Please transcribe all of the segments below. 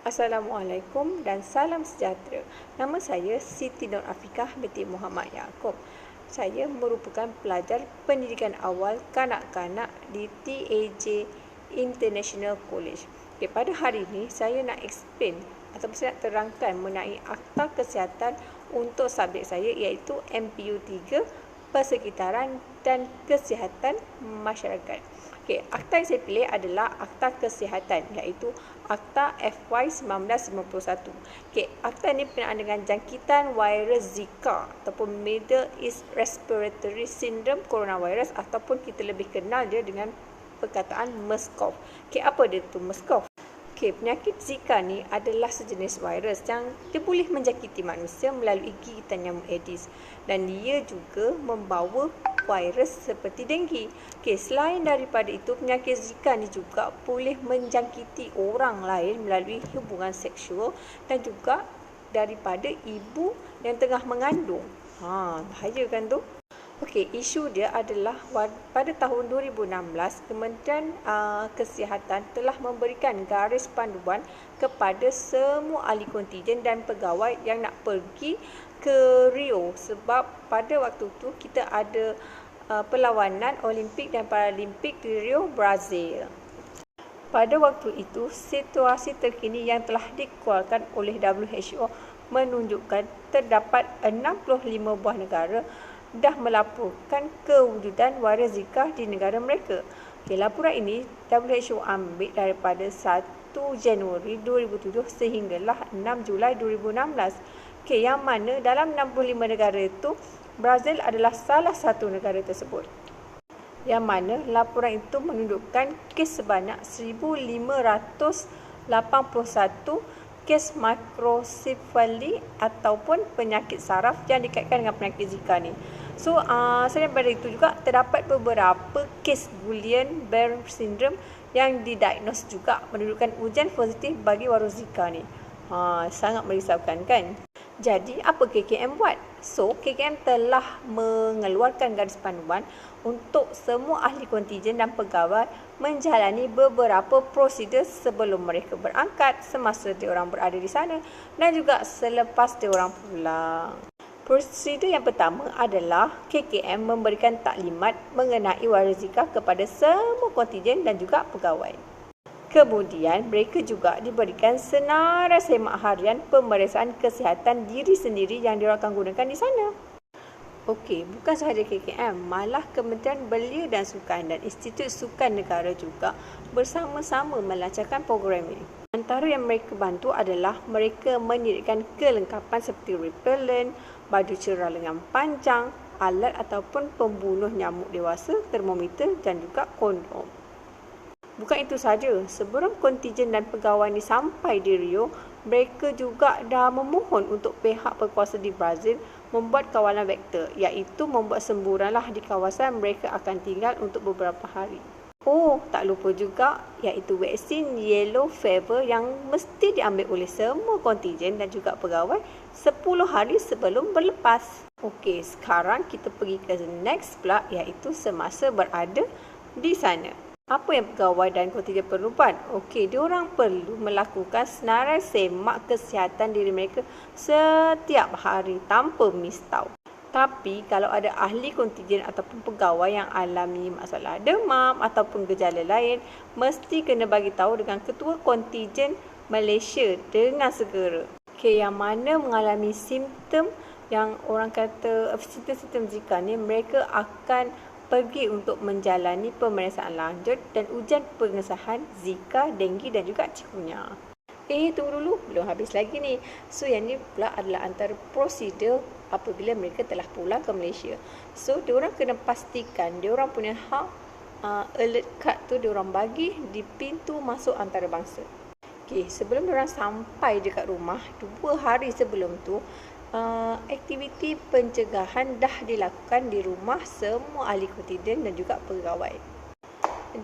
Assalamualaikum dan salam sejahtera. Nama saya Siti Nur Afiqah binti Muhammad Yaakob. Saya merupakan pelajar pendidikan awal kanak-kanak di TAJ International College. Okay, pada hari ini saya nak explain ataupun saya nak terangkan mengenai Akta Kesihatan untuk subjek saya iaitu MPU 3 Persekitaran dan Kesihatan Masyarakat. Okay, akta yang saya pilih adalah Akta Kesihatan iaitu Akta FY 1991. Okay, akta ini berkenaan dengan jangkitan virus Zika ataupun Middle East Respiratory Syndrome Coronavirus ataupun kita lebih kenal dia dengan perkataan MERS-CoV. Okay, apa dia tu MERS-CoV? Okay, penyakit Zika ni adalah sejenis virus yang dia boleh menjangkiti manusia melalui gigitan nyamuk Aedes dan dia juga membawa virus seperti denggi. Okay, selain daripada itu, penyakit Zika ni juga boleh menjangkiti orang lain melalui hubungan seksual dan juga daripada ibu yang tengah mengandung. Bahaya kan tu? Okey, isu dia adalah pada tahun 2016, Kementerian Kesihatan telah memberikan garis panduan kepada semua ahli kontijen dan pegawai yang nak pergi ke Rio sebab pada waktu tu kita ada perlawanan Olimpik dan Paralimpik di Rio, Brazil. Pada waktu itu, situasi terkini yang telah dikeluarkan oleh WHO menunjukkan terdapat 65 buah negara dah melaporkan kewujudan virus Zika di negara mereka. Okay, laporan ini WHO ambil daripada 1 Januari 2007 sehinggalah 6 Julai 2016. Okay, yang mana dalam 65 negara itu, Brazil adalah salah satu negara tersebut. Yang mana laporan itu menunjukkan kes sebanyak 1,581 kes microcephaly ataupun penyakit saraf yang dikaitkan dengan penyakit Zika ni. So, selain daripada itu juga terdapat beberapa kes Guillain-Barré syndrome yang didiagnos juga menunjukkan ujian positif bagi virus Zika ni. Sangat merisaukan kan? Jadi, apa KKM buat? So, KKM telah mengeluarkan garis panduan untuk semua ahli kontijen dan pegawai menjalani beberapa prosedur sebelum mereka berangkat, semasa diorang berada di sana dan juga selepas diorang pulang. Prosedur yang pertama adalah KKM memberikan taklimat mengenai virus Zika kepada semua kontijen dan juga pegawai. Kemudian, mereka juga diberikan senarai semak harian pemeriksaan kesihatan diri sendiri yang diorang akan gunakan di sana. Okey, bukan sahaja KKM, malah Kementerian Belia dan Sukan dan Institut Sukan Negara juga bersama-sama melancarkan program ini. Antara yang mereka bantu adalah mereka menyediakan kelengkapan seperti repellent, baju cerah lengan panjang, alat ataupun pembunuh nyamuk dewasa, termometer dan juga kondom. Bukan itu saja, sebelum kontijen dan pegawai ini sampai di Rio, mereka juga dah memohon untuk pihak berkuasa di Brazil membuat kawalan vektor, iaitu membuat semburanlah di kawasan mereka akan tinggal untuk beberapa hari. Tak lupa juga iaitu vaksin yellow fever yang mesti diambil oleh semua kontijen dan juga pegawai 10 hari sebelum berlepas. Okey, sekarang kita pergi ke next pula iaitu semasa berada di sana. Apa yang pegawai dan kontijen perlu buat? Okey, diorang perlu melakukan senarai semak kesihatan diri mereka setiap hari tanpa miss tau. Tapi kalau ada ahli kontijen ataupun pegawai yang alami masalah demam ataupun gejala lain, mesti kena bagi tahu dengan ketua kontijen Malaysia dengan segera. Okey, yang mana mengalami simptom yang orang kata simptom Zika ni, mereka akan pergi untuk menjalani pemeriksaan lanjut dan ujian pengesahan Zika, denggi dan juga chikungunya. Tunggu dulu, belum habis lagi ni. So, yang ni pula adalah antara prosedur apabila mereka telah pulang ke Malaysia. So, diorang kena pastikan diorang punya hak alert card tu diorang bagi di pintu masuk antarabangsa. Okey, sebelum diorang sampai dekat rumah, 2 hari sebelum tu, aktiviti pencegahan dah dilakukan di rumah semua ahli kontijen dan juga pegawai.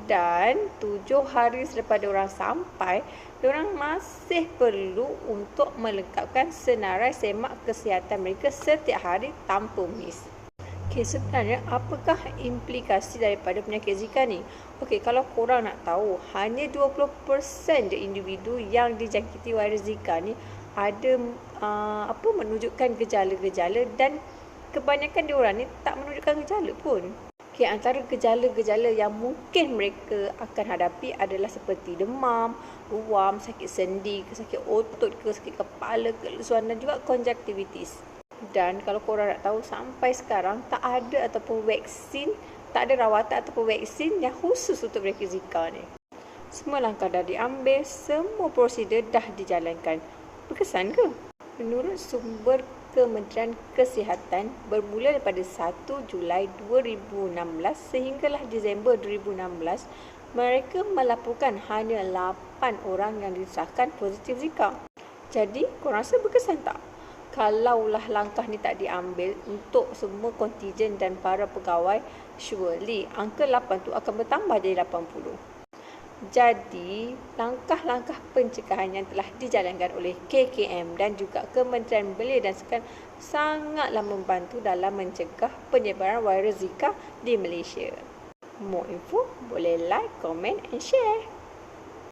Dan 7 hari selepas diorang sampai, diorang masih perlu untuk melengkapkan senarai semak kesihatan mereka setiap hari tanpa miss. Okey, sebenarnya apakah implikasi daripada penyakit Zika ni? Okey, kalau korang nak tahu, hanya 20% je individu yang dijangkiti virus Zika ni ada menunjukkan gejala-gejala, dan kebanyakan diorang ni tak menunjukkan gejala pun. Okey, antara gejala-gejala yang mungkin mereka akan hadapi adalah seperti demam, ruam, sakit sendi, sakit otot ke, sakit kepala, kelesuan dan juga konjaktivitis. Dan kalau korang nak tahu, sampai sekarang tak ada ataupun vaksin, tak ada rawatan ataupun vaksin yang khusus untuk penyakit Zika ni. Semua langkah dah diambil, semua prosedur dah dijalankan. Berkesan ke? Menurut sumber Kementerian Kesihatan, bermula daripada 1 Julai 2016 sehinggalah Disember 2016, mereka melaporkan hanya 8 orang yang disahkan positif Zika. Jadi, korang rasa berkesan tak? Kalaulah langkah ni tak diambil untuk semua kontijen dan para pegawai, surely angka 8 tu akan bertambah jadi 80. Jadi, langkah-langkah pencegahan yang telah dijalankan oleh KKM dan juga Kementerian Belia dan Sukan sangatlah membantu dalam mencegah penyebaran virus Zika di Malaysia. More info boleh like, comment and share.